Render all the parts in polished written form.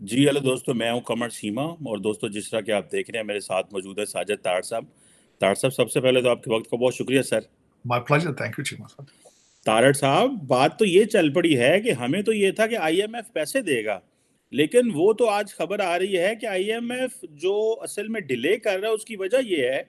जी hello दोस्तों, मैं हूं कमर सीमा। और दोस्तों, जिस तरह के आप देख रहे हैं, मेरे साथ मौजूद है साजिद तार साहब। तार साहब, सबसे पहले तो आपके वक्त का बहुत शुक्रिया sir. My pleasure, thank you Cheema साहब। तारड़ साहब, बात तो ये चल पड़ी है कि हमें तो ये था कि आईएमएफ पैसे देगा, लेकिन वो तो आज खबर आ रही है कि आईएमएफ जो असल में डिले कर रहा है उसकी वजह ये है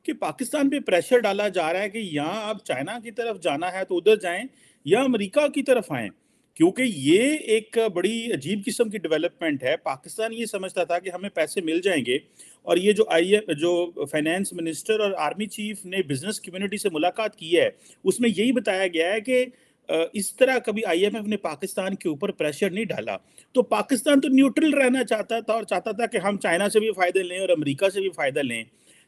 कि पाकिस्तान पे प्रेशर डाला जा रहा है कि यहाँ आप चाइना की तरफ जाना है तो उधर जाएं या अमेरिका की तरफ आएं। क्योंकि ये एक बड़ी अजीब किस्म की डेवलपमेंट है। पाकिस्तान ये समझता था कि हमें पैसे मिल जाएंगे, और ये जो फाइनेंस मिनिस्टर और आर्मी चीफ ने बिजनेस कम्युनिटी से मुलाकात की है, उसमें यही बताया गया है कि इस तरह कभी आईएमएफ ने पाकिस्तान के ऊपर प्रेशर नहीं डाला। तो पाकिस्तान तो न्यूट्रल रहना चाहता था और चाहता था कि हम चाइना से भी फायदे लें और अमेरिका से भी फायदा लें।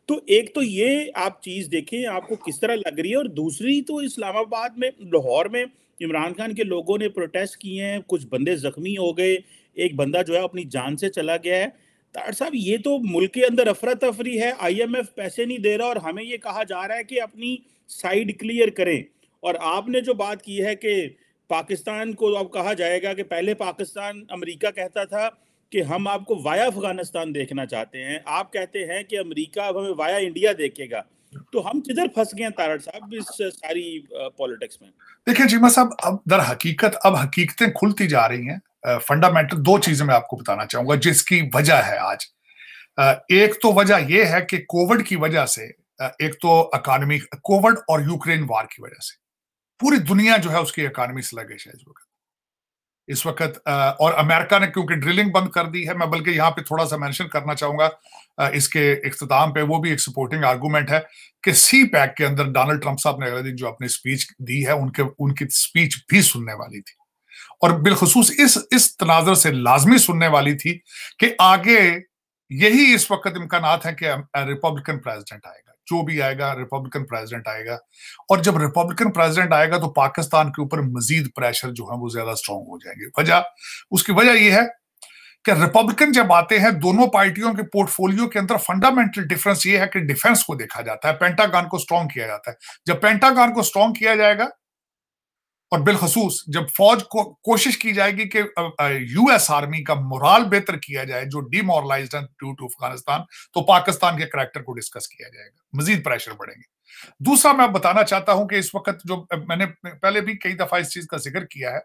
तो एक तो ये आप चीज देखें आपको किस तरह लग रही है, और दूसरी तो इस्लामाबाद में, लाहौर में इमरान खान के लोगों ने प्रोटेस्ट किए हैं, कुछ बंदे जख्मी हो गए, एक बंदा जो है अपनी जान से चला गया है। तार साहब, ये तो मुल्क के अंदर अफरा तफरी है। आईएमएफ पैसे नहीं दे रहा और हमें ये कहा जा रहा है कि अपनी साइड क्लियर करें। और आपने जो बात की है कि पाकिस्तान को अब कहा जाएगा कि पहले पाकिस्तान अमेरिका कहता था कि हम आपको वाया अफगानिस्तान देखना चाहते हैं, आप कहते हैं कि अमेरिका अब हमें वाया इंडिया देखेगा। तो हम किधर फंस गए हैं तारड़ साहब इस सारी पॉलिटिक्स में? देखिए चीमा साहब, अब दर हकीकत अब हकीकतें खुलती जा रही हैं। फंडामेंटल दो चीजें मैं आपको बताना चाहूंगा जिसकी वजह है आज। एक तो वजह यह है कि कोविड की वजह से, एक तो इकोनॉमी, कोविड और यूक्रेन वार की वजह से पूरी दुनिया जो है उसकी इकोनॉमी स्लगिश है इस वक्त। और अमेरिका ने क्योंकि ड्रिलिंग बंद कर दी है, मैं बल्कि यहाँ पे थोड़ा सा मेंशन करना चाहूंगा इसके इख्तिताम पे, वो भी एक सपोर्टिंग आर्गूमेंट है कि सी पैक के अंदर डोनाल्ड ट्रंप साहब ने अगले दिन जो अपनी स्पीच दी है, उनकी स्पीच भी सुनने वाली थी, और बिलखसूस इस तनाजर से लाजमी सुनने वाली थी कि आगे यही इस वक्त इम्कानात है कि रिपब्लिकन प्रेसिडेंट आएगा, जो भी आएगा रिपब्लिकन प्रेसिडेंट आएगा। और जब रिपब्लिकन प्रेसिडेंट आएगा तो पाकिस्तान के ऊपर मजीद प्रेशर जो है वो ज्यादा स्ट्रांग हो जाएंगे। उसकी वजह यह है कि रिपब्लिकन जब आते हैं, दोनों पार्टियों के पोर्टफोलियो के अंदर फंडामेंटल डिफरेंस ये है कि डिफेंस को देखा जाता है, पेंटागन को स्ट्रांग किया जाता है। जब पेंटागन को स्ट्रांग किया जाएगा और बिलखसूस जब फौज को कोशिश की जाएगी कि यूएस आर्मी का मोराल बेहतर किया जाए जो डिमोरलाइज्ड है ड्यू टू अफगानिस्तान, तो पाकिस्तान के करैक्टर को डिस्कस किया जाएगा, मजीद प्रेशर बढ़ेंगे। दूसरा मैं बताना चाहता हूं कि इस वक्त जो मैंने पहले भी कई दफा इस चीज का जिक्र किया है,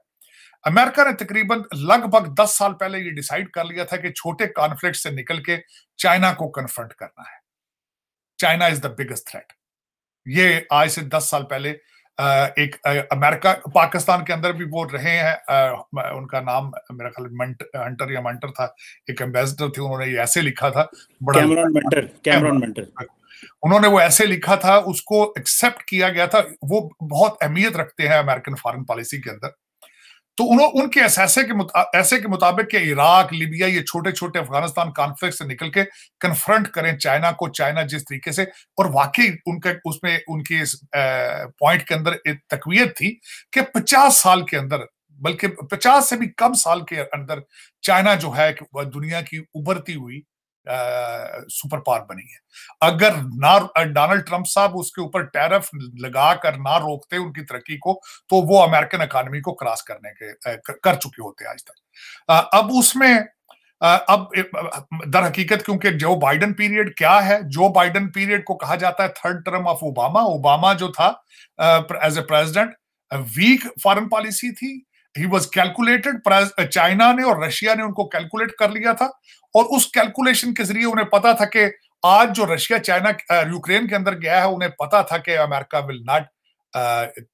अमेरिका ने तकरीबन लगभग 10 साल पहले ये डिसाइड कर लिया था कि छोटे कॉन्फ्लिक्ट से निकल के चाइना को कन्फ्रंट करना है। China is the biggest threat. ये आज से 10 साल पहले एक अमेरिका पाकिस्तान के अंदर भी वो रहे हैं, उनका नाम मेरा ख्याल हंटर या मंटर था, एक एम्बेसडर थे, उन्होंने ये ऐसे लिखा था, बड़ा कैमरॉन मेंटर। उन्होंने वो ऐसे लिखा था, उसको एक्सेप्ट किया गया था। वो बहुत अहमियत रखते हैं अमेरिकन फॉरेन पॉलिसी के अंदर। तो उनके ऐसे के मुताबिक कि इराक, लिबिया, ये छोटे छोटे अफगानिस्तान कॉन्फ्लिक्ट से निकल के कन्फ्रंट करें चाइना को, चाइना जिस तरीके से, और वाकई उनका उसमें उनके पॉइंट के अंदर एक तकवीयत थी कि 50 साल के अंदर, बल्कि 50 से भी कम साल के अंदर चाइना जो है दुनिया की उभरती हुई सुपर पावर बनी है। अगर ना डोनाल्ड ट्रंप साहब उसके ऊपर टैरिफ लगा कर ना रोकते उनकी तरक्की को, तो वो अमेरिकन इकोनॉमी को क्रॉस करने के कर चुके होते आज तक। अब उसमें अब दर हकीकत, क्योंकि जो बाइडन पीरियड क्या है, जो बाइडन पीरियड को कहा जाता है third term of Obama. Obama जो था as a president, weak foreign policy थी, ही वॉज कैलकुलेटेड। चाइना ने और रशिया ने उनको कैलकुलेट कर लिया था, और उस कैलकुलेशन के जरिए उन्हें पता था कि आज जो रशिया चाइना यूक्रेन के अंदर गया है, उन्हें पता था कि America will not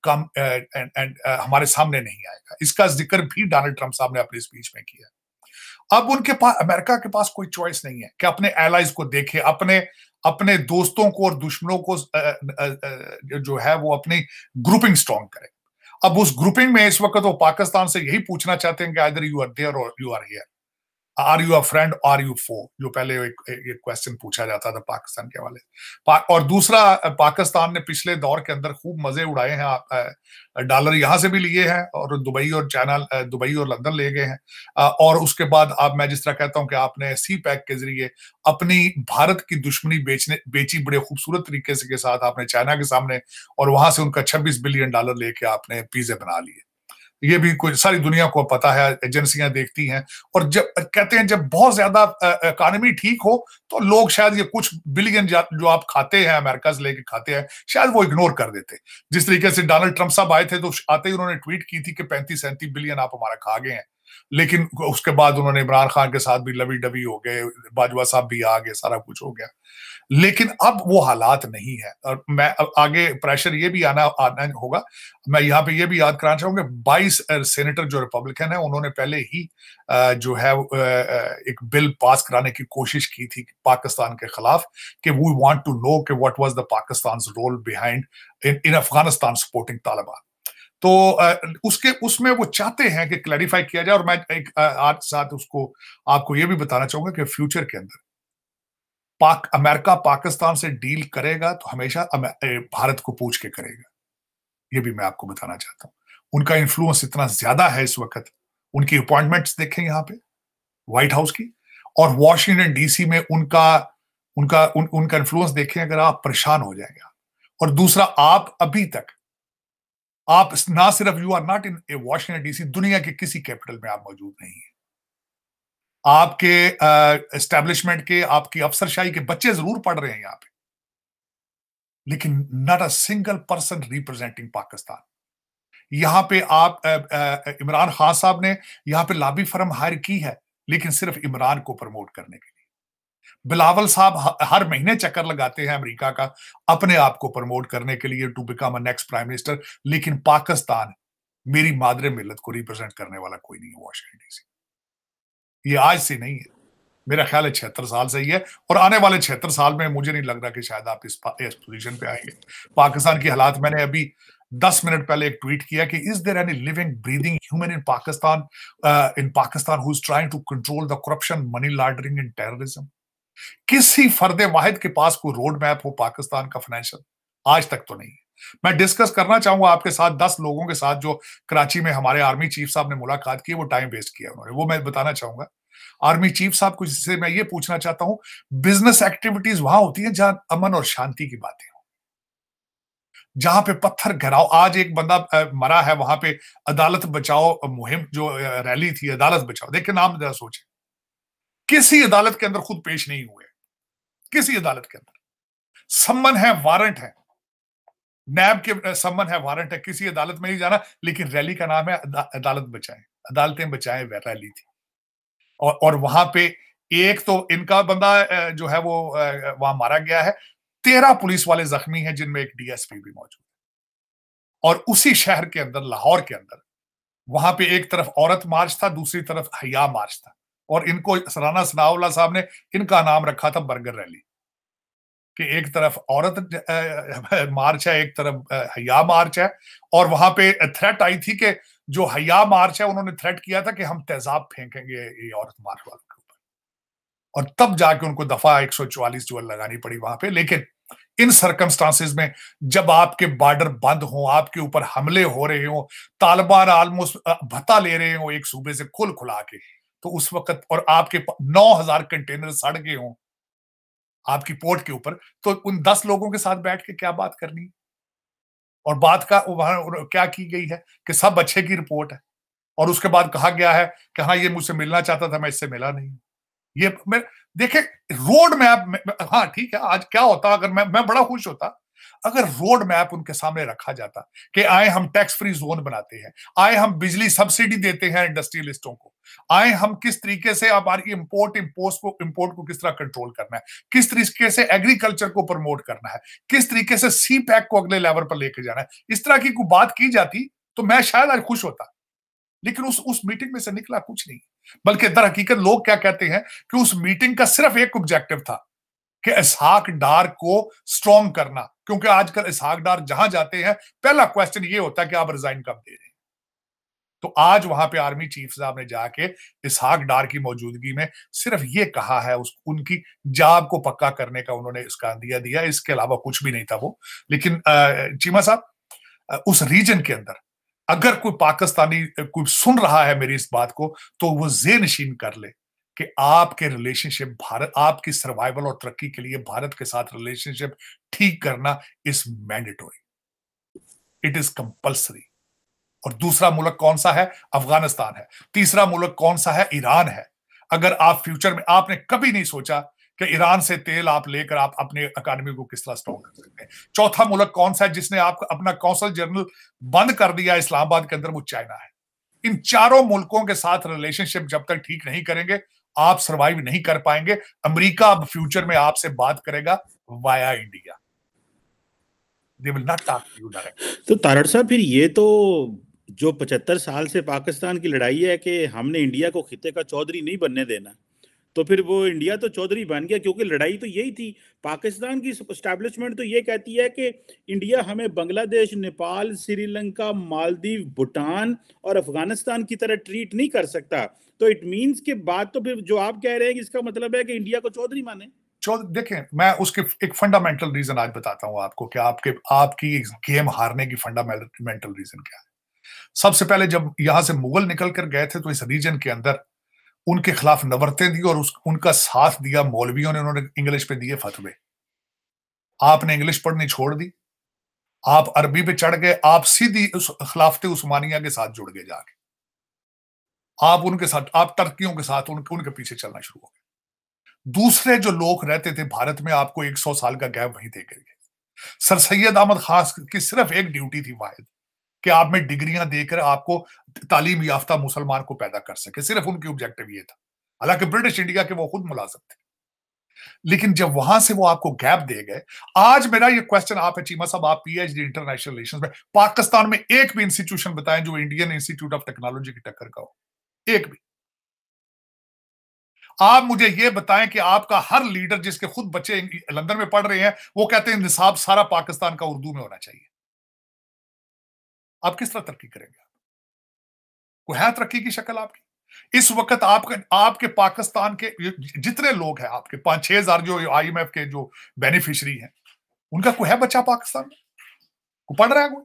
come and हमारे सामने नहीं आएगा। इसका जिक्र भी डोनाल्ड ट्रंप साहब ने अपनी स्पीच में किया। अब उनके पास, अमेरिका के पास कोई चॉइस नहीं है कि अपने एलाइज को देखे, अपने अपने दोस्तों को और दुश्मनों को जो है वो अपनी ग्रुपिंग स्ट्रॉन्ग करे। अब उस ग्रुपिंग में इस वक्त वो पाकिस्तान से यही पूछना चाहते हैं कि either you are there or you are here, are you a friend, are you foe, जो पहले एक क्वेश्चन पूछा जाता था पाकिस्तान के हवाले। और दूसरा, पाकिस्तान ने पिछले दौर के अंदर खूब मजे उड़ाए हैं, डॉलर यहां से भी लिए हैं, और दुबई और चाइना, दुबई और लंदन ले गए हैं। और उसके बाद मैं जिस तरह कहता हूं कि आपने सी पैक के जरिए अपनी भारत की दुश्मनी बेची बड़े खूबसूरत तरीके से के साथ आपने चाइना के सामने, और वहां से उनका $26 बिलियन लेके आपने पिज्जे बना लिए। ये भी कोई सारी दुनिया को पता है, एजेंसियां देखती हैं। और जब कहते हैं जब बहुत ज्यादा इकोनॉमी ठीक हो तो लोग शायद ये कुछ बिलियन जो आप खाते हैं, अमेरिका से लेके खाते हैं, शायद वो इग्नोर कर देते। जिस तरीके से डोनाल्ड ट्रंप साहब आए थे तो आते ही उन्होंने ट्वीट की थी कि 35-37 बिलियन आप हमारा खा गए हैं, लेकिन उसके बाद उन्होंने इमरान खान के साथ भी लवी डवी हो गए, बाजवा साहब भी आ गए, सारा कुछ हो गया। लेकिन अब वो हालात नहीं है। और मैं अब आगे प्रेशर ये भी आना होगा। मैं यहाँ पे ये भी याद कराना चाहूंगा, 22 सेनेटर जो रिपब्लिकन है उन्होंने पहले ही जो है एक बिल पास कराने की कोशिश की थी पाकिस्तान के खिलाफ, कि वी वांट टू नो कि what was the Pakistan role behind in Afghanistan supporting Taliban. तो उसमें वो चाहते हैं कि क्लैरिफाई किया जाए। और मैं एक आज साथ उसको आपको ये भी बताना चाहूंगा कि फ्यूचर के अंदर अमेरिका पाकिस्तान से डील करेगा तो हमेशा भारत को पूछ के करेगा। ये भी मैं आपको बताना चाहता हूं। उनका इन्फ्लुएंस इतना ज्यादा है इस वक्त। उनकी अपॉइंटमेंट्स देखें यहाँ पे व्हाइट हाउस की, और वॉशिंगटन डीसी में उनका इन्फ्लुएंस देखें, अगर आप परेशान हो जाएंगे। और दूसरा, आप अभी तक आप ना सिर्फ you are not in Washington DC, दुनिया के किसी कैपिटल में आप मौजूद नहीं है। आपके एस्टेब्लिशमेंट के, आपकी अफसरशाही के बच्चे जरूर पढ़ रहे हैं यहाँ पे, लेकिन not a single person representing Pakistan. यहां पे आप इमरान खान साहब ने यहां पे लॉबी फर्म हायर की है, लेकिन सिर्फ इमरान को प्रमोट करने के लिए। बिलावल साहब हर महीने चक्कर लगाते हैं अमेरिका का अपने आप को प्रमोट करने के लिए, to become a next prime minister. लेकिन पाकिस्तान, मेरी मादरे मिल्लत को रिप्रेजेंट करने वाला कोई नहीं है वॉशिंगटन डीसी। ये आज से नहीं है, मेरा ख्याल है 76 साल से ही है। और आने वाले 76 साल में मुझे नहीं लग रहा कि शायद आप इस पोजीशन पे आएंगे। पाकिस्तान की हालात, मैंने अभी 10 मिनट पहले एक ट्वीट किया कि is there any living breathing human in Pakistan who is trying to control the corruption, money laundering and terrorism. किसी फर्दे वाहिद के पास कोई रोड मैप हो पाकिस्तान का फाइनेंशियल? आज तक तो नहीं है। मैं डिस्कस करना चाहूंगा आपके साथ 10 लोगों के साथ जो कराची में हमारे आर्मी चीफ साहब ने मुलाकात की, वो टाइम वेस्ट किया उन्होंने, वो मैं बताना चाहूंगा। आर्मी चीफ साहब को जिससे मैं ये पूछना चाहता हूं, बिजनेस एक्टिविटीज वहां होती है जहां अमन और शांति की बातें हो, जहां पे पत्थर घेराव। आज एक बंदा मरा है वहां पे, अदालत बचाओ मुहिम जो रैली थी, अदालत बचाओ, देखिए नाम जरा सोचे, किसी अदालत के अंदर खुद पेश नहीं हुए, किसी अदालत के अंदर। सम्मन है, वारंट है, नैब के सम्मन है, वारंट है, किसी अदालत में नहीं जाना, लेकिन रैली का नाम है अदालत बचाएं, अदालतें बचाएं रैली थी। और वहां पे एक तो इनका बंदा जो है वो वहां मारा गया है, 13 पुलिस वाले जख्मी हैं, जिनमें एक डीएसपी भी मौजूद है। और उसी शहर के अंदर, लाहौर के अंदर, वहां पे एक तरफ औरत मार्च था, दूसरी तरफ हया मार्च था। और इनको राना सनाउल्लाह साहब ने इनका नाम रखा था बर्गर रैली, कि एक तरफ औरत मार्च है, एक तरफ हया मार्च है। और वहां पे थ्रेट आई थी कि जो हया मार्च है, उन्होंने थ्रेट किया था कि हम तेजाब फेंकेंगे ये औरत मार्च वालों के ऊपर। और तब जाके उनको दफा 144 जो लगानी पड़ी वहां पे। लेकिन इन सर्कमस्टांसेस में, जब आपके बॉर्डर बंद हो, आपके ऊपर हमले हो रहे हो, तालिबान ऑलमोस्ट भत्ता ले रहे हो एक सूबे से खुल खुला के, तो उस वक्त, और आपके 9000 कंटेनर सड़ गए हों आपकी पोर्ट के ऊपर, तो उन 10 लोगों के साथ बैठ के क्या बात करनी है? और बात का वहां क्या की गई है कि सब अच्छे की रिपोर्ट है, और उसके बाद कहा गया है कि हाँ ये मुझसे मिलना चाहता था, मैं इससे मिला नहीं। ये मैं देखे रोड मैप, हाँ ठीक है, आज क्या होता अगर मैं बड़ा खुश होता अगर रोड मैप उनके सामने रखा जाता कि आए हम टैक्स फ्री जोन बनाते हैं, आए हम बिजली सब्सिडी देते हैं इंडस्ट्रियलिस्टों को, आए हम किस तरीके से हमारी इंपोर्ट को किस तरह कंट्रोल करना है, किस तरीके से एग्रीकल्चर को प्रमोट करना है, किस तरीके से सी पैक को अगले लेवल पर लेके जाना है, इस तरह की कोई बात की जाती तो मैं शायद आज खुश होता। लेकिन उस मीटिंग में से निकला कुछ नहीं। बल्कि दर हकीकत लोग क्या कहते हैं कि उस मीटिंग का सिर्फ एक ऑब्जेक्टिव था कि इसहाक डार को स्ट्रॉन्ग करना, क्योंकि आजकल इसहाक डार जहां जाते हैं पहला क्वेश्चन ये होता है कि आप रिजाइन कब दे रहे हैं। तो आज वहां पे आर्मी चीफ साहब ने जाके इसहाक डार की मौजूदगी में सिर्फ ये कहा है, उनकी जाब को पक्का करने का उन्होंने इसका दिया, इसके अलावा कुछ भी नहीं था वो। लेकिन चीमा साहब, उस रीजन के अंदर अगर कोई पाकिस्तानी कोई सुन रहा है मेरी इस बात को, तो वो ज़ेहनशीन कर ले कि आपके रिलेशनशिप, भारत आपकी सर्वाइवल और तरक्की के लिए भारत के साथ रिलेशनशिप ठीक करना is mandatory, it is compulsory. और दूसरा मुल्क कौन सा है? अफगानिस्तान है। तीसरा मुल्क कौन सा है? ईरान है। अगर आप फ्यूचर में, आपने कभी नहीं सोचा कि ईरान से तेल आप लेकर आप अपने इकोनॉमी को किस तरह स्ट्रॉन्ग कर सकते हैं। चौथा मुल्क कौन सा है जिसने आप अपना कौंसल जनरल बंद कर दिया इस्लामाबाद के अंदर? वो चाइना है। इन चारों मुल्कों के साथ रिलेशनशिप जब तक ठीक नहीं करेंगे, आप सर्वाइव नहीं कर पाएंगे। अमेरिका अब फ्यूचर में आपसे बात करेगा via India. They will not talk to you direct. तो तारड़ साहब, फिर ये तो जो 75 साल से पाकिस्तान की लड़ाई है कि हमने इंडिया को खिते का चौधरी नहीं बनने देना, तो फिर वो इंडिया तो चौधरी बन गया, क्योंकि लड़ाई तो यही थी। पाकिस्तान की एस्टैब्लिशमेंट तो ये कहती है कि इंडिया हमें बांग्लादेश, नेपाल, श्रीलंका, मालदीव, भूटान और अफगानिस्तान की तरह ट्रीट नहीं कर सकता। तो इट मीन्स के बाद तो फिर जो आप कह रहे हैं कि इसका मतलब है कि इंडिया को चौधरी माने। देखें, मैं उसके एक फंडामेंटल रीजन आज बताता हूं आपको कि आपकी गेम हारने की फंडामेंटल रीजन क्या है। सबसे पहले जब यहां से मुगल निकल कर गए थे तो इस रीजन के अंदर उनके खिलाफ नवरतें दी और उनका साथ दिया मौलवियों ने। उन्होंने इंग्लिश पे दिए फतवे। आपने इंग्लिश पढ़नी छोड़ दी, आप अरबी पे चढ़ गए, आप सीधी उस खिलाफत उस्मानिया के साथ जुड़ गए जाके। आप उनके साथ, आप टर्कियों के साथ उनके पीछे चलना शुरू हो गए। दूसरे जो लोग रहते थे भारत में, आपको 100 साल का गैप वहीं दे गए। सर सैयद अहमद खान की सिर्फ एक ड्यूटी थी वाहिद, कि आप में डिग्रियां देकर आपको तालीम याफ्ता मुसलमान को पैदा कर सके। सिर्फ उनकी ऑब्जेक्टिव ये था। हालांकि ब्रिटिश इंडिया के वो खुद मुलाजिम थे, लेकिन जब वहां से वो आपको गैप दे गए। आज मेरा ये क्वेश्चन आप है चीमा साहब, आप पीएचडी इंटरनेशनल रिलेशंस में, पाकिस्तान में एक भी इंस्टीट्यूशन बताएं जो इंडियन इंस्टीट्यूट ऑफ टेक्नोलॉजी की टक्कर का हो? एक भी। आप मुझे ये बताएं कि आपका हर लीडर जिसके खुद बच्चे लंदन में पढ़ रहे हैं, वो कहते हैं निसाब सारा पाकिस्तान का उर्दू में होना चाहिए। आप किस तरह तरक्की करेंगे? कोई है तरक्की की शक्ल आपकी? इस वक्त आपके पाकिस्तान के जितने लोग हैं, आपके 5-6 हजार जो आईएमएफ के जो बेनिफिशियरी हैं, उनका कोई है बच्चा पाकिस्तान में? को पढ़ रहा है कोई?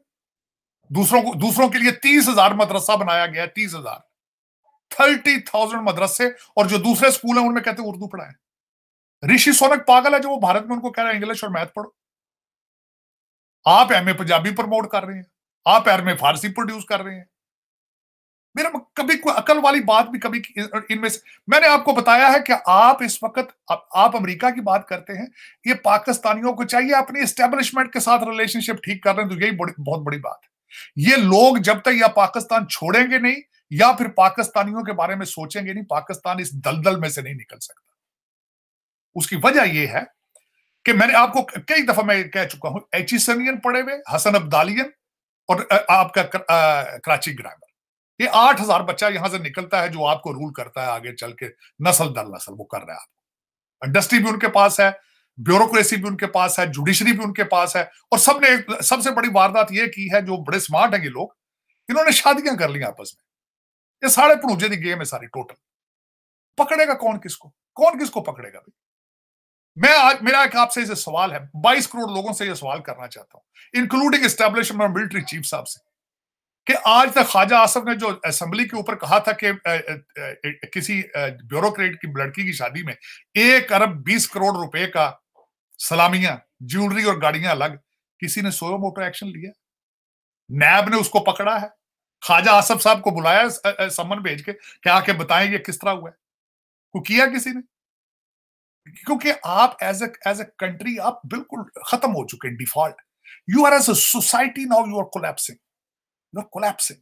दूसरों के लिए 30,000 मदरसा बनाया गया है। 30,000, 30,000 मदरसे, और जो दूसरे स्कूल हैं उनमें कहते हैं उर्दू पढ़ाएं। ऋषि सोनक पागल है जो वो भारत में उनको कह रहा है इंग्लिश और मैथ पढ़ो। आप एमए पंजाबी प्रमोट कर रहे हैं, आप एमए फारसी प्रोड्यूस कर रहे हैं। मेरा कभी कोई अकल वाली बात भी कभी इनमें से, मैंने आपको बताया है कि आप इस वक्त आप अमेरिका की बात करते हैं। ये पाकिस्तानियों को चाहिए अपनी एस्टेब्लिशमेंट के साथ रिलेशनशिप ठीक कर रहे हैं, तो यही बहुत बड़ी बात है। ये लोग जब तक या पाकिस्तान छोड़ेंगे नहीं या फिर पाकिस्तानियों के बारे में सोचेंगे नहीं, पाकिस्तान इस दलदल में से नहीं निकल सकता। उसकी वजह यह है कि मैंने आपको कई दफा मैं कह चुका हूं, एचिसनियन पढ़े हुए, हसन अब्दालियन और आपका कराची ग्रामर, ये 8,000 बच्चा यहां से निकलता है जो आपको रूल करता है आगे चल के, नस्ल दर नस्ल वो कर रहा है आपको। इंडस्ट्री भी उनके पास है, ब्यूरोक्रेसी भी उनके पास है, जुडिशरी भी उनके पास है, और सबने सबसे बड़ी वारदात ये की है, जो बड़े स्मार्ट हैं ये लोग, इन्होंने शादियां कर ली आपस में। ये साढ़े भणूजे की गेम है सारी टोटल। पकड़ेगा कौन किसको? कौन किसको पकड़ेगा भाई? मेरा एक आपसे इसे सवाल है, 22 करोड़ लोगों से यह सवाल करना चाहता हूं, इंक्लूडिंग एस्टैब्लिशमेंट मिलिट्री चीफ साहब से, कि आज तक ख्वाजा आसफ ने जो असेंबली के ऊपर कहा था कि किसी ब्यूरोक्रेट की लड़की की शादी में 1 अरब 20 करोड़ रुपए का सलामियां, ज्वेलरी और गाड़ियां अलग, किसी ने सोयो मोटो एक्शन लिया? नैब ने उसको पकड़ा है, ख्वाजा आसफ साहब को बुलाया समन भेज के, क्या आके बताएं ये किस तरह हुआ है? को किया किसी ने? क्योंकि आप एज ए कंट्री आप बिल्कुल खत्म हो चुके हैं, default. You are as a society now you are collapsing, you are collapsing.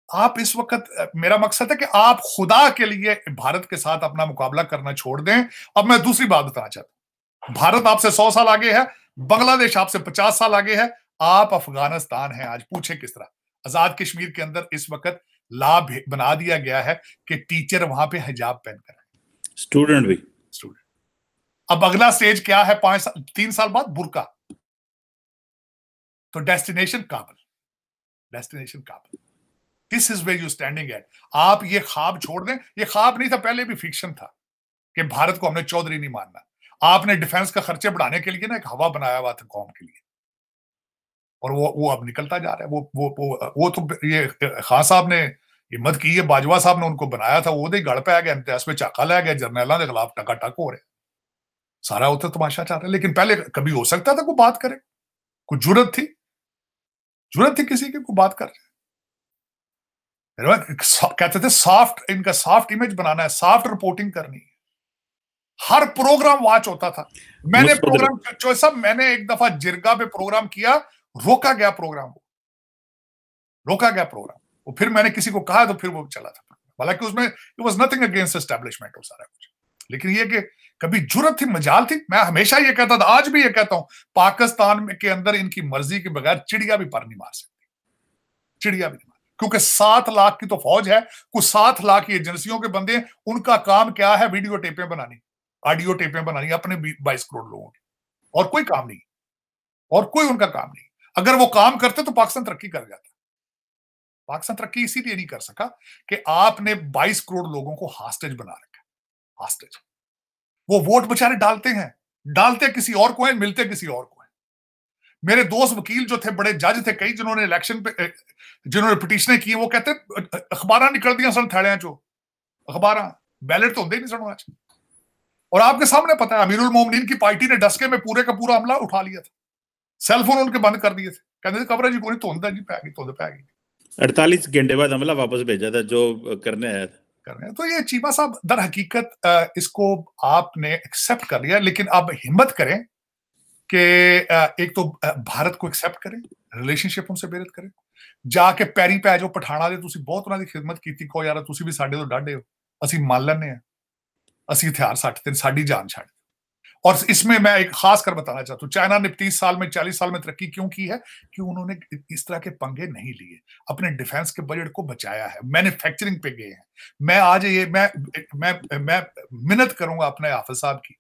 आप इस वक्त, मेरा मकसद है कि आप खुदा के लिए भारत के साथ अपना मुकाबला करना छोड़ दें। अब मैं दूसरी बात बताना चाहता हूं, भारत आपसे 100 साल आगे है, बांग्लादेश आपसे 50 साल आगे है, आप अफगानिस्तान है। आज पूछे किस तरह? आजाद कश्मीर के अंदर इस वक्त लॉ बना दिया गया है कि टीचर वहां पे हिजाब पहनकर, स्टूडेंट भी। अब अगला स्टेज क्या है? 3 साल बाद बुर्का। तो destination Kabul, destination Kabul. This is where you standing at. आप ये ख्वाब छोड़ दें। ये ख्वाब नहीं था, पहले भी फिक्शन था कि भारत को हमने चौधरी नहीं मानना। आपने डिफेंस का खर्चे बढ़ाने के लिए ना एक हवा बनाया हुआ था कौम के लिए, और वो अब निकलता जा रहा है। वो तो ये खान साहब ने हिम्मत की है, बाजवा साहब ने उनको बनाया था, वो गड़ पे आ गया, इम्तियाज पे चाका लै गया, जरनैलों के खिलाफ टकाटक हो रहे, सारा उधर तमाशा चाह रहा है। लेकिन पहले कभी हो सकता था कोई बात करे, कोई जुर्रत थी? जरूरत थी किसी की को बात कर, कहते थे सॉफ्ट, इनका सॉफ्ट इमेज बनाना है, सॉफ्ट रिपोर्टिंग करनी है, हर प्रोग्राम वॉच होता था। मैंने प्रोग्राम साहब, मैंने एक दफा जिरगा पे प्रोग्राम किया, रोका गया प्रोग्राम, रोका गया प्रोग्राम, वो फिर मैंने किसी को कहा तो फिर वो चला था, हालांकि उसमें it was nothing against establishment और सारा कुछ, लेकिन ये कि कभी जुर्रत थी, मजाल थी। मैं हमेशा ये कहता था, आज भी ये कहता हूं, पाकिस्तान के अंदर इनकी मर्जी के बगैर चिड़िया भी पर नहीं मार सकती, चिड़िया भी नहीं मार, क्योंकि 7 लाख की तो फौज है, कुछ 7 लाख की एजेंसियों के बंदे, उनका काम क्या है? वीडियो टेपें बनानी, ऑडियो टेपें बनानी अपने 22 करोड़ लोगों की, और कोई काम नहीं, और कोई उनका काम नहीं। अगर वो काम करते तो पाकिस्तान तरक्की कर जाता। पाकिस्तान तरक्की इसीलिए नहीं कर सका कि आपने 22 करोड़ लोगों को हॉस्टेज बना रखा, हॉस्टेज। वो वोट बेचारे डालते किसी और को है, मिलते किसी और को है। मेरे दोस्त वकील जो थे, बड़े जज थे कई, जिन्होंने इलेक्शन पे, जिन्होंने पिटीशनें की, वो कहते अखबार निकल दिया सन थैड़े चो, अखबार बैलेट तो होंगे नहीं सन आज। और आपके सामने पता है, अमीरुल मोमिनीन की पार्टी ने डस्के में पूरे का पूरा हमला उठा लिया था, सेलफोन उनके बंद कर दिए थे, कहते थे कवरेज को नहीं, धुंध जी पैगी, धुंध पैगी। 48 घंटे बाद हमला वापस भेजा था जो करने आया था। करने तो ये चीमा साहब दर हकीकत इसको आपने एक्सेप्ट कर लिया, लेकिन आप हिम्मत करें कि एक तो भारत को एक्सेप्ट करें, रिलेशनशिप उनसे बेरत करें, जाके पैरी पै जाओ पठाना दे, तुसी बहुत उन्हां दी खिदमत कीती, को यार तुसी भी साडे तो डाढे हो, ਅਸੀਂ ਮੰਨ ਲੈਂਦੇ हैं, ਅਸੀਂ हथियार सट्टते साडी जान छड़। और इसमें मैं एक खास कर बताना चाहता हूं, चाइना ने 30 साल में 40 साल में तरक्की क्यों की है? कि उन्होंने इस तरह के पंगे नहीं लिए, अपने डिफेंस के बजट को बचाया है, मैन्युफैक्चरिंग पे गए हैं। मैं आज ये मैं मिन्नत करूंगा अपने हाफिज साहब की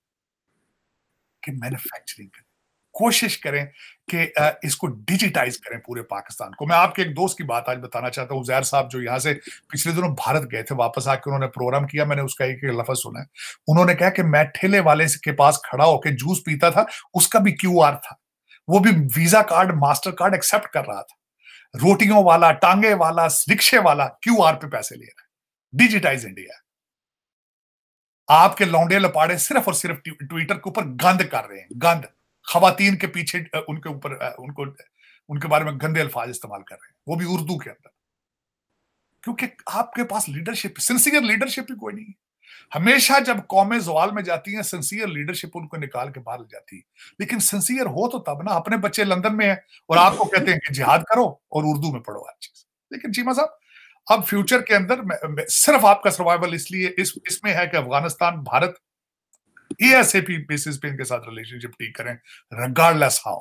कि मैन्युफैक्चरिंग करें, कोशिश करें कि इसको डिजिटाइज करें पूरे पाकिस्तान को। मैं आपके एक दोस्त की बात आज बताना चाहता हूं, उजैर साहब, जो यहाँ से पिछले दिनों भारत गए थे, वापस आके उन्होंने प्रोग्राम किया, मैंने उसका एक लफ्ज सुना है। उन्होंने कहा कि मैं ठेले वाले के पास खड़ा होकर जूस पीता था, उसका भी QR था, वो भी Visa card, Mastercard accept कर रहा था। रोटियों वाला, टांगे वाला, रिक्शे वाला QR पे पैसे ले रहा है। Digitise India. आपके लौंडे लपाड़े सिर्फ और सिर्फ ट्विटर के ऊपर गंद कर रहे हैं, गंद, खवातीन के पीछे उनके ऊपर उनको उनके बारे में गंदे अल्फाज इस्तेमाल कर रहे हैं, वो भी उर्दू के अंदर, क्योंकि आपके पास लीडरशिप, सिंसियर लीडरशिप ही कोई नहीं है। हमेशा जब कौमें जवाल में जाती हैं, सिंसियर लीडरशिप उनको निकाल के बाहर ले जाती है। लेकिन सिंसियर हो तो तब ना, अपने बच्चे लंदन में हैं और आपको कहते हैं कि जिहाद करो और उर्दू में पढ़ो हर चीज। लेकिन चीमा साहब, अब फ्यूचर के अंदर सिर्फ आपका सर्वाइवल इसलिए इसमें है कि अफगानिस्तान, भारत ASAP बेसिस पे इनके साथ रिलेशनशिप ठीक करें, regardless how,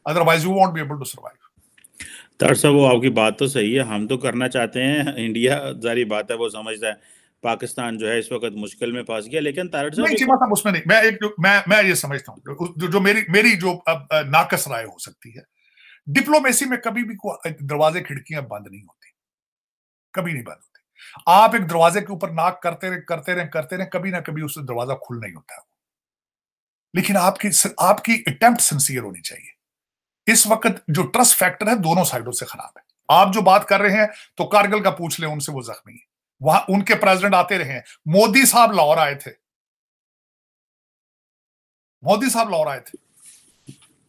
otherwise you won't be able to survive. तार साहब, वो आपकी बात तो सही है, हम तो करना चाहते हैं, इंडिया जारी बात है वो समझता है पाकिस्तान जो है इस वक्त मुश्किल में फंस गया, लेकिन तारड़ साहब नहीं, चीमा साहब उसमें नहीं, मैं ये समझता हूँ जो मेरी जो नाकस राय हो सकती है, डिप्लोमेसी में कभी भी दरवाजे खिड़कियां बंद नहीं होती, कभी नहीं बंद होती। आप एक दरवाजे के ऊपर नाक करते रहे, कभी ना कभी उससे दरवाजा खुल नहीं होता है। लेकिन आपकी अटेम्प्ट सिंसियर होनी चाहिए। इस वक्त जो ट्रस्ट फैक्टर है दोनों साइडों से खराब है। आप जो बात कर रहे हैं तो कारगिल का पूछ लें उनसे, वो जख्मी है, वहां उनके प्रेसिडेंट आते रहे हैं, मोदी साहब लाहौर आए थे,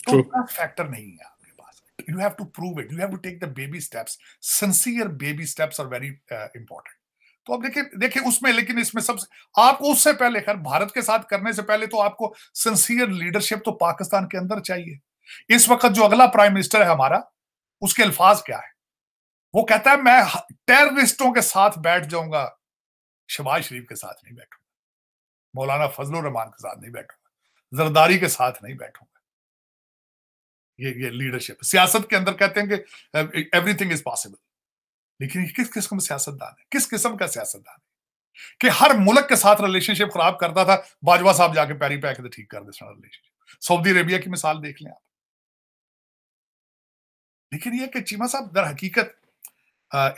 तो ट्रस्ट फैक्टर नहीं है आपके पास। You have to prove it, you have to take the baby steps, sincere baby steps are very important. तो अब देखिए उसमें, लेकिन इसमें सबसे आपको उससे पहले, खैर भारत के साथ करने से पहले तो आपको सिंसियर लीडरशिप तो पाकिस्तान के अंदर चाहिए। इस वक्त जो अगला प्राइम मिनिस्टर है हमारा, उसके अल्फाज क्या है? वो कहता है मैं टेररिस्टों के साथ बैठ जाऊंगा, शहबाज शरीफ के साथ नहीं बैठूंगा, मौलाना फजलुर रहमान के साथ नहीं बैठूंगा, जरदारी के साथ नहीं बैठूंगा। ये लीडरशिप सियासत के अंदर कहते हैं कि एवरीथिंग इज पॉसिबल, लेकिन किस किस्म का सियासतदान है, किस किस्म का सियासतदान है कि हर मुल्क के साथ रिलेशनशिप खराब करता था, बाजवा साहब जाके पैरी पैक के ठीक कर दे रिलेशनशिप। सऊदी अरेबिया की मिसाल देख लें आप। लेकिन ये कि चीमा साहब दर हकीकत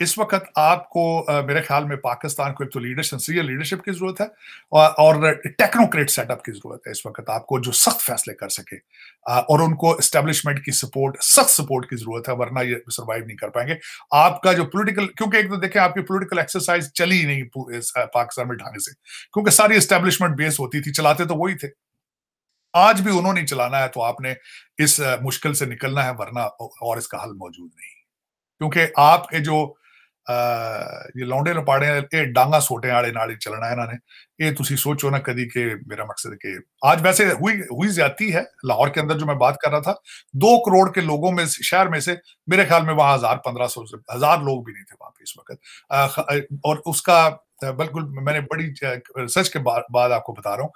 इस वक्त आपको मेरे ख्याल में पाकिस्तान को एक तो लीडरशिप की जरूरत है और टेक्नोक्रेट सेटअप की जरूरत है। इस वक्त आपको जो सख्त फैसले कर सके और उनको एस्टेब्लिशमेंट की सपोर्ट, सख्त सपोर्ट की जरूरत है, वरना ये सर्वाइव नहीं कर पाएंगे। आपका जो पॉलिटिकल, क्योंकि एक तो देखें आपकी पॉलिटिकल एक्सरसाइज चली ही नहीं पाकिस्तान में ढंग से, क्योंकि सारी एस्टेब्लिशमेंट बेस होती थी, चलाते तो वही थे। आज भी उन्होंने चलाना है, तो आपने इस मुश्किल से निकलना है, वरना और इसका हल मौजूद नहीं। क्योंकि आपके जो ये लौंडे लपाड़े ये डांगा सोटे वाले नाल चलना है इन्होंने, ये तुसी सोचो ना कदी के मेरा मकसद के आज वैसे हुई ज्यादती है लाहौर के अंदर जो मैं बात कर रहा था, 2 करोड़ के लोगों में शहर में से मेरे ख्याल में वहां 1000-1500 से 1000 लोग भी नहीं थे वहां पे इस वक्त। और उसका बिल्कुल मैंने बड़ी रिसर्च के बाद आपको बता रहा हूँ,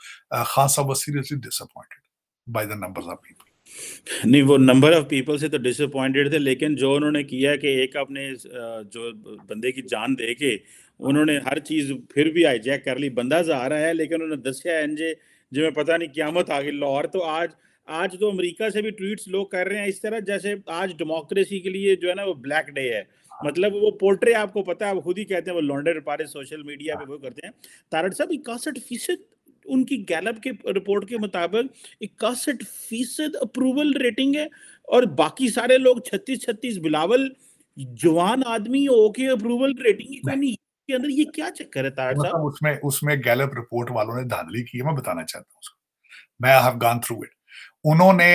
खान साहब was seriously disappointed by the numbers of people. नहीं, वो नंबर ऑफ पीपल से तो डिसअपॉइंटेड थे, लेकिन जो उन्होंने किया कि एक अपने जो बंदे की जान दे के उन्होंने हर चीज फिर भी हाईजैक कर ली। बंदा जा रहा है लेकिन उन्होंने दसिया इंजे जिवें पता नहीं क्यामत आ गई लाहौर। तो आज तो अमेरिका से भी ट्वीट्स लोग कर रहे हैं इस तरह जैसे आज डेमोक्रेसी के लिए जो है ना वो ब्लैक डे है। मतलब वो पोर्ट्रे आपको पता है, आप खुद ही कहते हैं वो लौंडे रपारे सोशल मीडिया पे वो करते हैं। तारड़ साहब 61% उनकी गैलप के रिपोर्ट के मुताबिक 61% अप्रूवल रेटिंग है, और बाकी सारे लोग 36 बिलावल जवान आदमी होके अप्रूवल रेटिंग ही कोई नहीं के अंदर। ये क्या चक्कर है तारड़ साहब? मतलब उसमें गैलप रिपोर्ट वालों ने धांधली की है, मैं बताना चाहता हूँ उसको। मैं हैव गॉन थ्रू इट। उन्होंने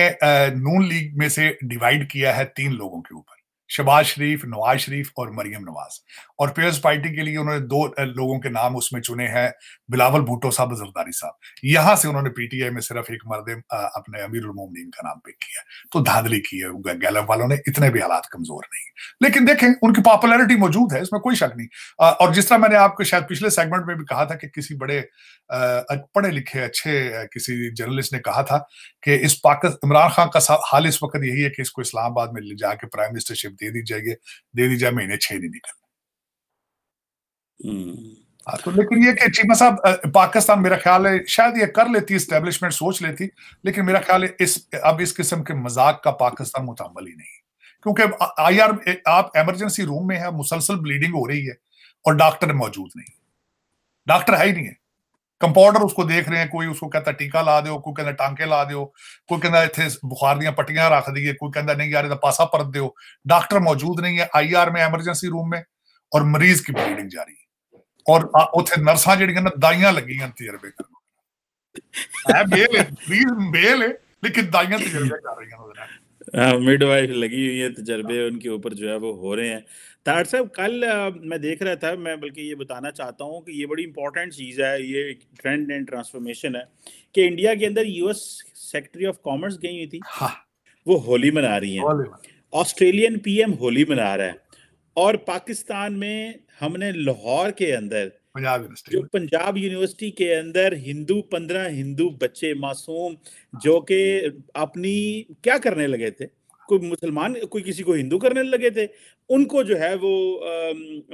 नून लीग में से डिवाइड किया है 3 लोगों के ऊपर, शहबाज शरीफ, नवाज शरीफ और मरियम नवाज। और पीपल्स पार्टी के लिए उन्होंने 2 लोगों के नाम उसमें चुने हैं, बिलावल भुट्टो साहब, जरदारी साहब। यहां से उन्होंने पीटीआई में सिर्फ एक मर्द अपने अमीरुल मोमिनीन का नाम पिक किया। तो धांधली की है गैलप वालों ने, इतने भी हालात कमजोर नहीं। लेकिन देखें उनकी पॉपुलैरिटी मौजूद है, इसमें कोई शक नहीं। और जिस तरह मैंने आपको शायद पिछले सेगमेंट में भी कहा था कि किसी बड़े पढ़े लिखे अच्छे किसी जर्नलिस्ट ने कहा था कि इस इमरान खान का हाल इस वक्त यही है कि इसको इस्लामाबाद में ले जाके प्राइम मिनिस्टरशिप दे दी जाए, महीने 6 नहीं निकल। तो लेकिन ये कि चीमा साहब पाकिस्तान मेरा ख्याल है शायद ये कर लेती, एस्टेब्लिशमेंट सोच लेती, लेकिन मेरा ख्याल है अब इस किस्म के मजाक का पाकिस्तान मुतअम्मल ही नहीं। क्योंकि आईआर आप इमरजेंसी रूम में है, मुसलसल ब्लीडिंग हो रही है और डॉक्टर मौजूद नहीं, डॉक्टर है ही नहीं है। कंपाउंडर उसको देख रहे हैं, कोई उसको कहता टीका ला दो, कोई कहता टांके ला दो, कोई कहता इतने बुखार दियां पट्टियां रख दी, कोई कहता नहीं यार पासा परत दो। डॉक्टर मौजूद नहीं है आईआर में, इमरजेंसी रूम में, और मरीज की ब्लीडिंग जारी है। और उथे नर्सां जिहड़ियां ना दाइयां लगियां तजर्बे करन, मेल है लेकिन दाइयां तजर्बे कर रही हैं, मिडवाइफ लगी हुई है, तजर्बे उनके ऊपर जो है वो हो रहे हैं। तार साहब कल मैं देख रहा था, मैं बल्कि ये बताना चाहता हूँ कि ये बड़ी इंपॉर्टेंट चीज़ है, ये ट्रेंड एंड ट्रांसफॉर्मेशन है कि इंडिया के अंदर यूएस सेक्रेटरी ऑफ कॉमर्स गई हुई थी। हाँ। वो होली मना रही हैं, ऑस्ट्रेलियन पीएम होली मना रहा है, और पाकिस्तान में हमने लाहौर के अंदर जो पंजाब यूनिवर्सिटी के अंदर 15 हिंदू बच्चे मासूम जो कि अपनी क्या करने लगे थे, कोई मुसलमान कोई किसी को हिंदू करने लगे थे, उनको जो है वो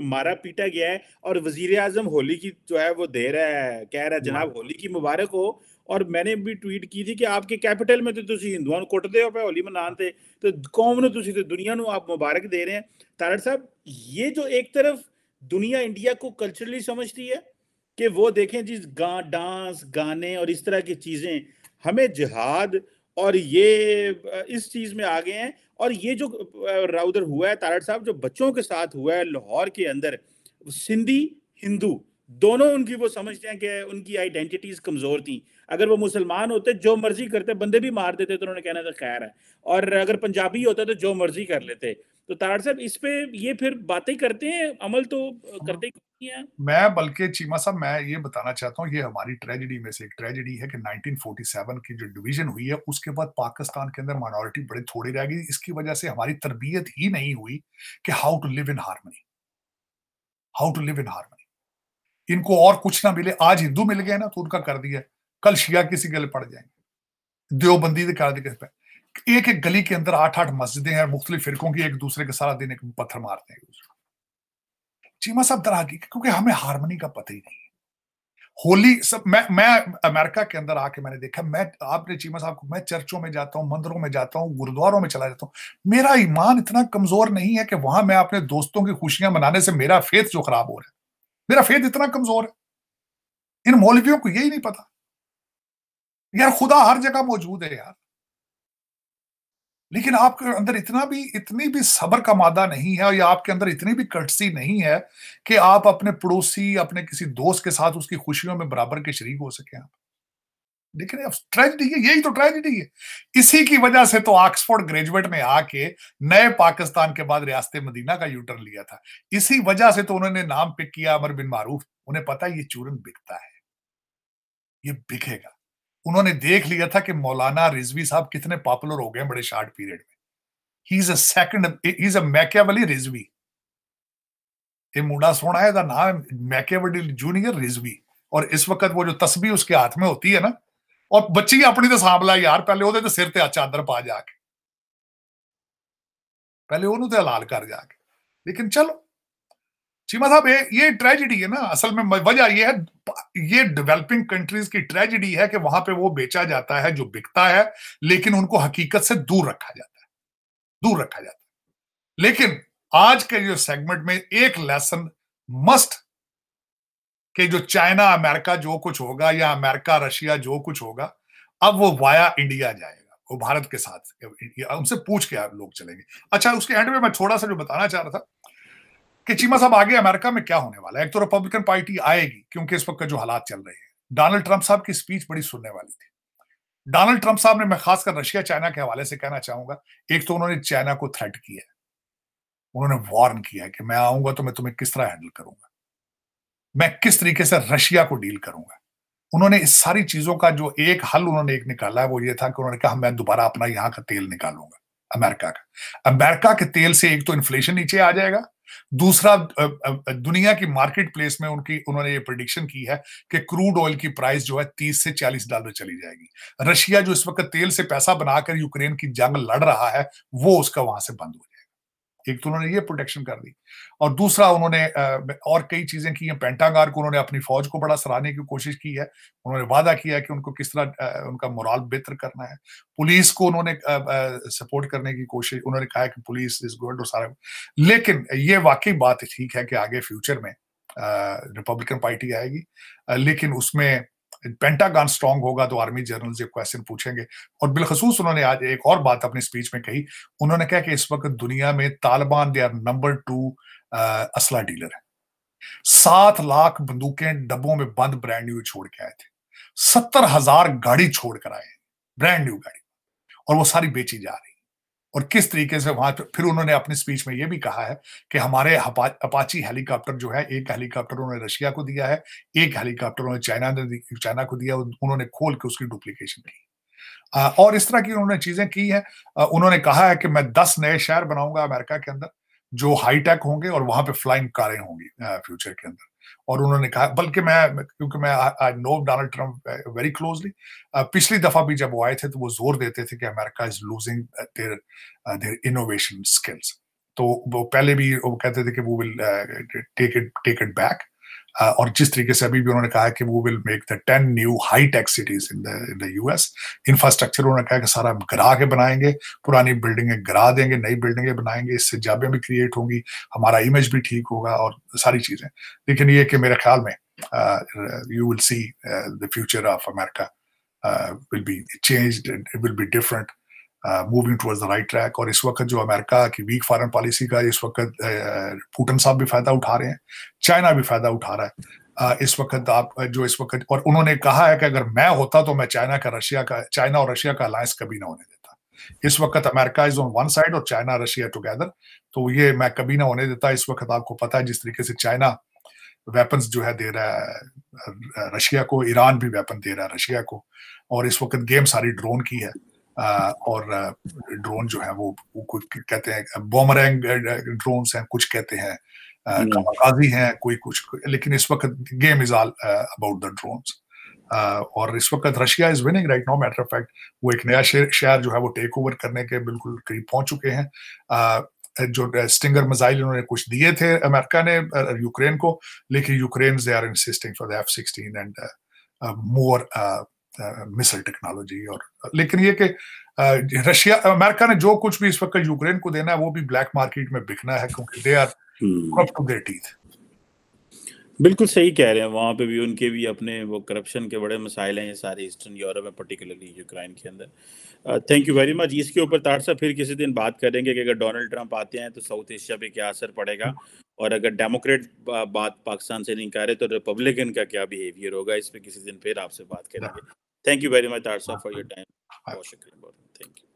मारा पीटा गया है। और वजीर आजम होली की जो है वो दे रहा है, कह रहा है जनाब होली की मुबारक हो। और मैंने भी ट्वीट की थी कि आपके कैपिटल में तो तुसी हिंदुओं को कुटते हो पे होली मनाते, तो कौम ने तुसी तो दुनिया को आप मुबारक दे रहे हैं। तारड़ साहब ये जो एक तरफ दुनिया इंडिया को कल्चरली समझती है कि वो देखें जी डांस गाने और इस तरह की चीजें, हमें जिहाद और ये इस चीज में आ गए हैं। और ये जो उधर हुआ है तारड़ साहब, जो बच्चों के साथ हुआ है लाहौर के अंदर, सिंधी हिंदू दोनों उनकी वो समझते हैं कि उनकी आइडेंटिटीज कमजोर थी। अगर वो मुसलमान होते जो मर्जी करते, बंदे भी मार देते तो उन्होंने कहना था खैर है, और अगर पंजाबी होता तो जो मर्जी कर लेते। तो तारड़ साहब इस पे ये फिर बातें करते हैं, अमल तो करते ही हैं। मैं बल्कि चीमा साहब मैं ये बताना चाहता हूँ, ये हमारी ट्रेजेडी में से एक ट्रेजेडी है कि 1947 की जो डिवीजन हुई है उसके बाद पाकिस्तान के अंदर माइनॉरिटी बड़ी थोड़ी रह गई। इसकी वजह से हमारी तरबियत ही नहीं हुई कि how to live in harmony, how to live in harmony. इनको और कुछ ना मिले, आज हिंदू मिल गए ना तो उनका कर दिया, कल शिया किसी गले पड़ जाएंगे, देवबंदी कर दी किस पे। एक एक गली के अंदर 8-8 मस्जिदें हैं मुख्तलिफ फिरकों की, एक दूसरे के सारा दिन एक पत्थर मारते हैं चीमा साहब तरह की, क्योंकि हमें हारमोनी का पता ही नहीं है। होली सब मैं अमेरिका के अंदर आके मैंने देखा, मैं आपने चीमा साहब को, मैं चर्चों में जाता हूँ, मंदिरों में जाता हूँ, गुरुद्वारों में चला जाता हूँ, मेरा ईमान इतना कमजोर नहीं है कि वहां मैं अपने दोस्तों की खुशियां मनाने से मेरा फेथ जो खराब हो रहा है, मेरा फेथ इतना कमजोर है। इन मौलवियों को यही नहीं पता यार खुदा हर जगह मौजूद है यार, लेकिन आपके अंदर इतनी भी सब्र का मादा नहीं है, या आपके अंदर इतनी भी कर्टसी नहीं है कि आप अपने पड़ोसी, अपने किसी दोस्त के साथ उसकी खुशियों में बराबर के शरीक हो सके। आप लेकिन अब ट्रेजेडी है, यही तो ट्रेजेडी है। इसी की वजह से तो ऑक्सफोर्ड ग्रेजुएट ने आके नए पाकिस्तान के बाद रियासत मदीना का यूटर्न लिया था। इसी वजह से तो उन्होंने नाम पिक किया अमर बिन मारूफ। उन्हें पता है ये चूरन बिकता है, ये बिकेगा। उन्होंने देख लिया था कि मौलाना रिजवी साहब कितने पॉपुलर हो गए बड़े शॉर्ट पीरियड में। He is a second, he is a Machiavelli Rizvi. ये मुंडा सोना है, नाम मैकियावेली जूनियर रिजवी। और इस वक्त वो जो तस्बीह उसके हाथ में होती है ना, और बच्ची अपनी तो सांभ ला यार, पहले ਉਹਦੇ ਤੇ सिर ते चादर पा जाके, पहले ਉਹਨੂੰ ਤੇ हलाल कर जाके। लेकिन चलो चीमा साहब, ये ट्रेजेडी है ना असल में। वजह ये है, ये डेवलपिंग कंट्रीज की ट्रेजेडी है कि वहां पे वो बेचा जाता है जो बिकता है, लेकिन उनको हकीकत से दूर रखा जाता है, दूर रखा जाता है। लेकिन आज के जो सेगमेंट में एक लेसन मस्ट, कि जो चाइना अमेरिका जो कुछ होगा या अमेरिका रशिया जो कुछ होगा, अब वो वाया इंडिया जाएगा, वो भारत के साथ उनसे पूछ के आप लोग चलेंगे। अच्छा, उसके एंड में मैं थोड़ा सा जो बताना चाह रहा था कि चीमा साहब आगे अमेरिका में क्या होने वाला है। एक तो रिपब्लिकन पार्टी आएगी, क्योंकि इस वक्त जो हालात चल रहे हैं। डोनाल्ड ट्रंप साहब की स्पीच बड़ी सुनने वाली थी। डोनाल्ड ट्रंप साहब ने, मैं खासकर रशिया चाइना के हवाले से कहना चाहूंगा, एक तो उन्होंने चाइना को थ्रेट किया है, उन्होंने वार्न किया है कि मैं आऊंगा तो मैं तुम्हें किस तरह हैंडल करूंगा, मैं किस तरीके से रशिया को डील करूंगा। उन्होंने इस सारी चीजों का जो एक हल उन्होंने एक निकाला है, वो ये था कि उन्होंने कहा मैं दोबारा अपना यहां का तेल निकालूंगा, अमेरिका का। अमेरिका के तेल से एक तो इन्फ्लेशन नीचे आ जाएगा, दूसरा दुनिया की मार्केट प्लेस में उन्होंने ये प्रिडिक्शन की है कि क्रूड ऑयल की प्राइस जो है $30 से $40 चली जाएगी। रशिया जो इस वक्त तेल से पैसा बनाकर यूक्रेन की जंग लड़ रहा है, वो उसका वहां से बंद हो जाएगा। एक तो उन्होंने ये प्रोटेक्शन कर दी, और दूसरा उन्होंने और कई चीजें की हैं। पेंटागार को उन्होंने अपनी फौज को बड़ा सराहने की कोशिश की है। उन्होंने वादा किया है कि उनको किस तरह उनका मोराल बेहतर करना है। पुलिस को उन्होंने सपोर्ट करने की कोशिश, उन्होंने कहा है कि पुलिस इज गुड और सारा। लेकिन ये वाकई बात ठीक है कि आगे फ्यूचर में रिपब्लिकन पार्टी आएगी, लेकिन उसमें पेंटागन स्ट्रांग होगा तो आर्मी जनरल से क्वेश्चन पूछेंगे। और बिलखसूस उन्होंने आज एक और बात अपनी स्पीच में कही। उन्होंने कहा कि इस वक्त दुनिया में तालिबान दे आर नंबर 2 असला डीलर है। 7 लाख बंदूकें डब्बों में बंद ब्रांड न्यू छोड़ के आए थे, 70,000 गाड़ी छोड़ कर आए, ब्रांड न्यू गाड़ी, और वो सारी बेची जा रही। और किस तरीके से वहां फिर उन्होंने अपनी स्पीच में यह भी कहा है कि हमारे अपाची हेलीकॉप्टर जो है, एक हेलीकॉप्टर उन्होंने रशिया को दिया है, एक हेलीकॉप्टर उन्होंने चाइना को दिया, उन्होंने खोल के उसकी डुप्लीकेशन की। और इस तरह की उन्होंने चीजें की हैं। उन्होंने कहा है कि मैं 10 नए शहर बनाऊंगा अमेरिका के अंदर जो हाईटेक होंगे, और वहां पे फ्लाइंग कारें होंगी फ्यूचर के अंदर। और उन्होंने कहा, बल्कि क्योंकि मैं I know Donald Trump very closely, पिछली दफा भी जब वो आए थे तो वो जोर देते थे कि America is losing their innovation skills. तो वो पहले भी वो कहते थे कि वो विल टेक इट बैक। और जिस तरीके से अभी भी उन्होंने कहा कि वो will make the 10 new high tech cities in the US. Infrastructure उन्होंने कहा कि सारा गिरा के बनाएंगे, पुरानी बिल्डिंगें गिरा देंगे, नई बिल्डिंगें बनाएंगे, इससे जॉबें भी क्रिएट होंगी, हमारा इमेज भी ठीक होगा और सारी चीजें। लेकिन ये कि मेरे ख्याल में you will see the future of America will be changed, it will be different, moving towards the right track. और इस वक्त जो अमेरिका की वीक फॉरेन पॉलिसी का इस वक्त पुतिन साहब भी फायदा उठा रहे हैं, चाइना भी फायदा उठा रहा है इस वक्त। आप जो इस वक्त, और उन्होंने कहा है कि अगर मैं होता तो मैं चाइना और रशिया का अलायंस कभी ना होने देता। इस वक्त America is on one side और चाइना रशिया टुगेदर, तो ये मैं कभी ना होने देता। इस वक्त आपको पता है जिस तरीके से चाइना वेपन्स जो है दे रहा है रशिया को, ईरान भी वेपन दे रहा है रशिया को, और इस वक्त गेम सारी ड्रोन की है। और ड्रोन जो है वो कुछ कहते हैं बॉमरैंग ड्रोन्स हैं, कुछ कहते हैं कामाकाजी हैं, कोई कुछ, लेकिन इस वक्त game is all about the drones. और इस वक्त Russia is winning right now. Matter of fact वो एक नया शहर जो है वो टेक ओवर करने के बिल्कुल करीब पहुंच चुके हैं। जो स्टिंगर मिसाइल उन्होंने कुछ दिए थे अमेरिका ने यूक्रेन को, लेकिन Ukraine they are insisting for the F-16 and more missile technology. और लेकिन ये कि रशिया अमेरिका ने जो कुछ भी इस वक्त यूक्रेन को देना है वो भी ब्लैक मार्केट में बिकना है, क्योंकि they are up to their teeth. बिल्कुल सही कह रहे हैं, वहाँ पे भी उनके भी अपने वो करप्शन के बड़े मसाइल हैं, ये सारे ईस्टर्न यूरोप में, पर्टिकुलरली यूक्रेन के अंदर। Thank you very much. इसके ऊपर तार साहब फिर किसी दिन बात करेंगे कि अगर डोनाल्ड ट्रंप आते हैं तो साउथ एशिया पे क्या असर पड़ेगा, और अगर डेमोक्रेट बात पाकिस्तान से नहीं कर रहे तो रिपब्लिकन का क्या बिहेवियर होगा, इस पे किसी दिन फिर आपसे बात करेंगे। थैंक यू वेरी मच तार साहब फॉर योर टाइम। बहुत शुक्रिया, बहुत थैंक यू।